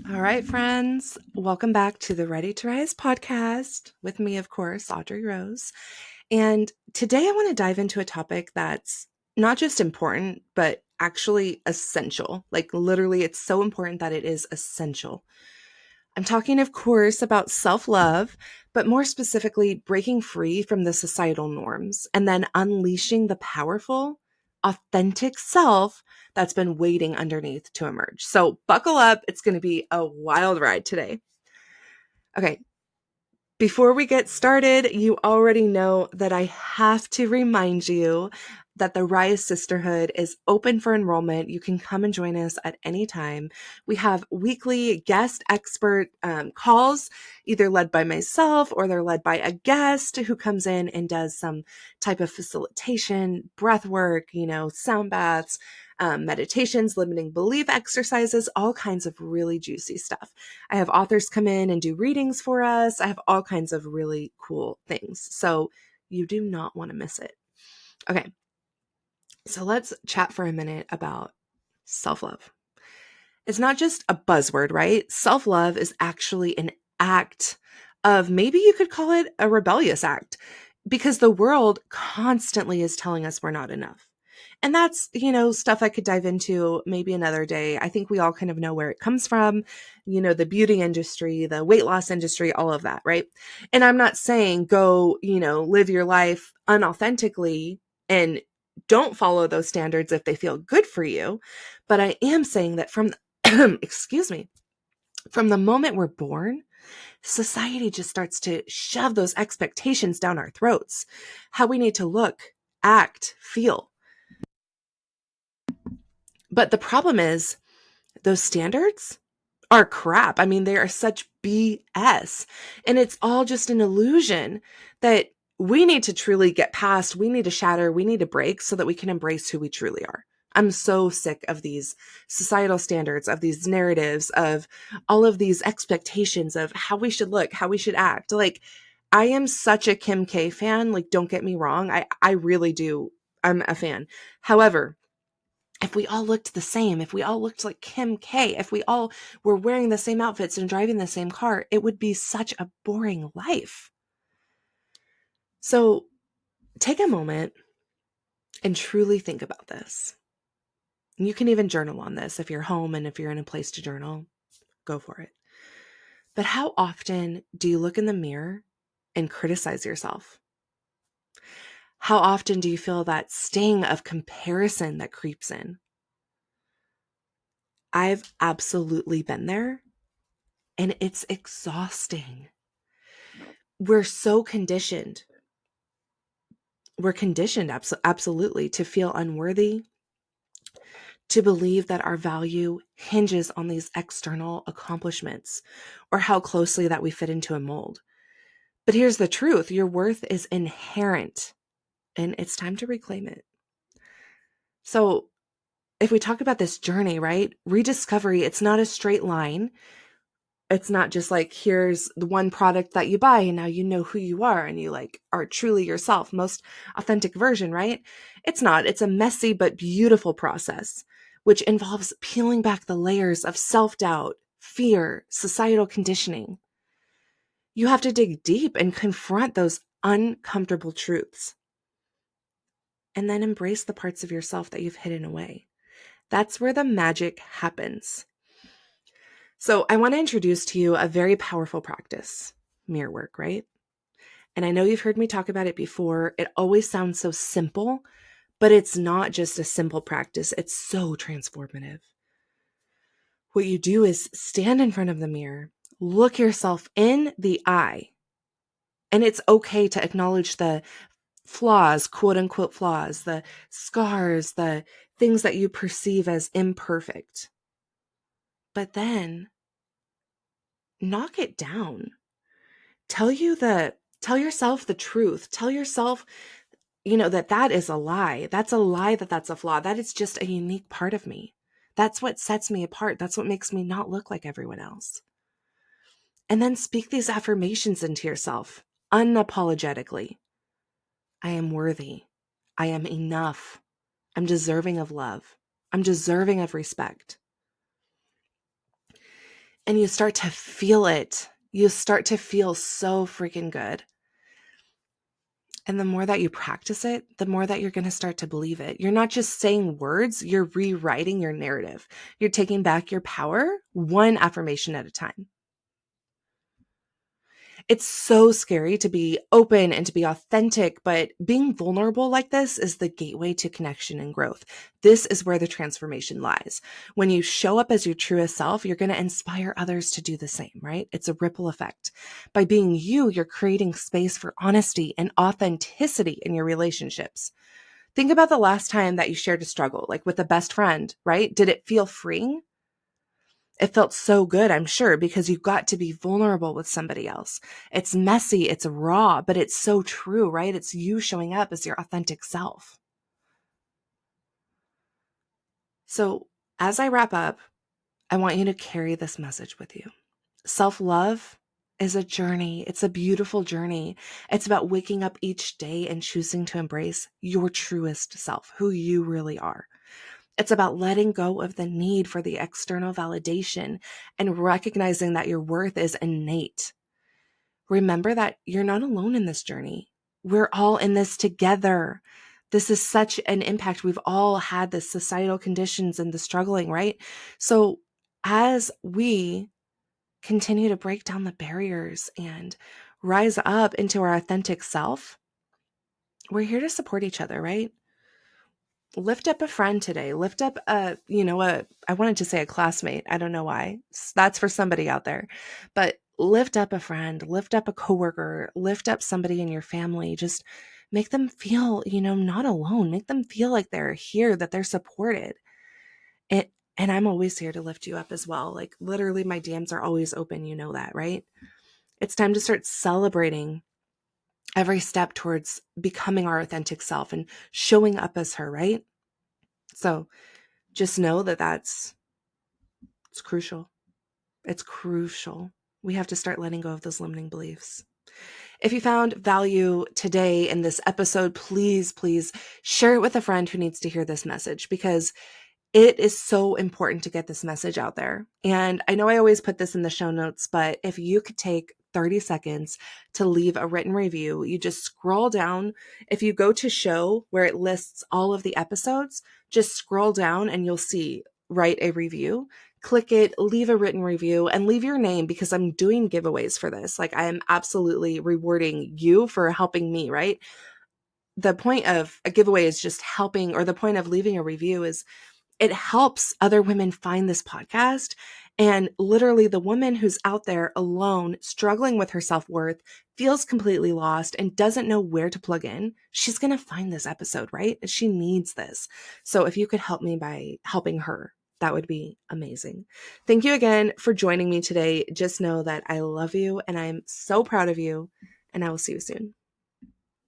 All right, friends, welcome back to the Ready to Rise podcast with me, of course, Audrey Rose. And today I want to dive into a topic that's not just important, but actually essential. Like, literally, it's so important that it is essential. I'm talking, of course, about self love, but more specifically, breaking free from the societal norms and then unleashing the powerful, authentic self that's been waiting underneath to emerge. So, buckle up. It's going to be a wild ride today. Okay, before we get started, you already know that I have to remind you that the Rise Sisterhood is open for enrollment. You can come and join us at any time. We have weekly guest expert calls, either led by myself or they're led by a guest who comes in and does some type of facilitation, breath work, sound baths, meditations, limiting belief exercises, all kinds of really juicy stuff. I have authors come in and do readings for us. I have all kinds of really cool things. So you do not want to miss it. Okay. So let's chat for a minute about self-love. It's not just a buzzword, right? Self-love is actually an act of, maybe you could call it a rebellious act, because the world constantly is telling us we're not enough. And that's, stuff I could dive into maybe another day. I think we all kind of know where it comes from, the beauty industry, the weight loss industry, all of that, right? And I'm not saying go, live your life unauthentically and don't follow those standards if they feel good for you. But I am saying that from, excuse me, from the moment we're born, society just starts to shove those expectations down our throats, how we need to look, act, feel. But the problem is those standards are crap. I mean, they are such BS. And it's all just an illusion that we need to truly get past. We need to shatter. We need to break so that we can embrace who we truly are. I'm so sick of these societal standards, of these narratives, of all of these expectations of how we should look, how we should act. Like, I am such a Kim K fan. Like, don't get me wrong. I really do. I'm a fan. However, if we all looked the same, if we all looked like Kim K, if we all were wearing the same outfits and driving the same car, it would be such a boring life. So take a moment and truly think about this. You can even journal on this if you're home and if you're in a place to journal, go for it. But how often do you look in the mirror and criticize yourself? How often do you feel that sting of comparison that creeps in? I've absolutely been there, and it's exhausting. We're so conditioned. We're conditioned absolutely to feel unworthy, to believe that our value hinges on these external accomplishments or how closely that we fit into a mold. But here's the truth. Your worth is inherent, and it's time to reclaim it. So if we talk about this journey, right? Rediscovery, it's not a straight line. It's not just like, here's the one product that you buy and now you know who you are and you are truly yourself, most authentic version, right? It's not. It's a messy but beautiful process, which involves peeling back the layers of self-doubt, fear, societal conditioning. You have to dig deep and confront those uncomfortable truths and then embrace the parts of yourself that you've hidden away. That's where the magic happens. So I want to introduce to you a very powerful practice, mirror work, right? And I know you've heard me talk about it before. It always sounds so simple, but it's not just a simple practice. It's so transformative. What you do is stand in front of the mirror, look yourself in the eye, and it's okay to acknowledge the flaws, quote unquote flaws, the scars, the things that you perceive as imperfect. But then knock it down. Tell yourself the truth. Tell yourself, that is a lie. That's a lie that's a flaw. That is just a unique part of me. That's what sets me apart. That's what makes me not look like everyone else. And then speak these affirmations into yourself unapologetically. I am worthy. I am enough. I'm deserving of love. I'm deserving of respect. and you start to feel it. You start to feel so freaking good. And the more that you practice it, the more that you're going to start to believe it. You're not just saying words, you're rewriting your narrative. You're taking back your power one affirmation at a time. It's so scary to be open and to be authentic, but being vulnerable like this is the gateway to connection and growth. This is where the transformation lies. When you show up as your truest self, you're going to inspire others to do the same, right? It's a ripple effect. By being you, you're creating space for honesty and authenticity in your relationships. Think about the last time that you shared a struggle, like with a best friend, right? Did it feel freeing? It felt so good, I'm sure, because you got to be vulnerable with somebody else. It's messy, it's raw, but it's so true, right? It's you showing up as your authentic self. So as I wrap up, I want you to carry this message with you. Self-love is a journey. It's a beautiful journey. It's about waking up each day and choosing to embrace your truest self, who you really are. It's about letting go of the need for the external validation and recognizing that your worth is innate. Remember that you're not alone in this journey. We're all in this together. This is such an impact. We've all had the societal conditions and the struggling, right? So as we continue to break down the barriers and rise up into our authentic self, we're here to support each other, right? Lift up a friend today. Lift up I wanted to say a classmate. I don't know why. That's for somebody out there. But lift up a friend, lift up a coworker, lift up somebody in your family. Just make them feel, not alone. Make them feel like they're here, that they're supported. And I'm always here to lift you up as well. Like literally my DMs are always open. You know that, right? It's time to start celebrating every step towards becoming our authentic self and showing up as her, right? So just know that it's crucial. It's crucial. We have to start letting go of those limiting beliefs. If you found value today in this episode, please, please share it with a friend who needs to hear this message, because it is so important to get this message out there. And I know I always put this in the show notes, but if you could take 30 seconds to leave a written review, you just scroll down. If you go to show where it lists all of the episodes, just scroll down and you'll see write a review. Click it, leave a written review, and leave your name, because I'm doing giveaways for this. Like I am absolutely rewarding you for helping me, right? The point of a giveaway is just helping, or the point of leaving a review is it helps other women find this podcast. And literally the woman who's out there alone, struggling with her self-worth, feels completely lost and doesn't know where to plug in, she's going to find this episode, right? She needs this. So if you could help me by helping her, that would be amazing. Thank you again for joining me today. Just know that I love you and I'm so proud of you, and I will see you soon.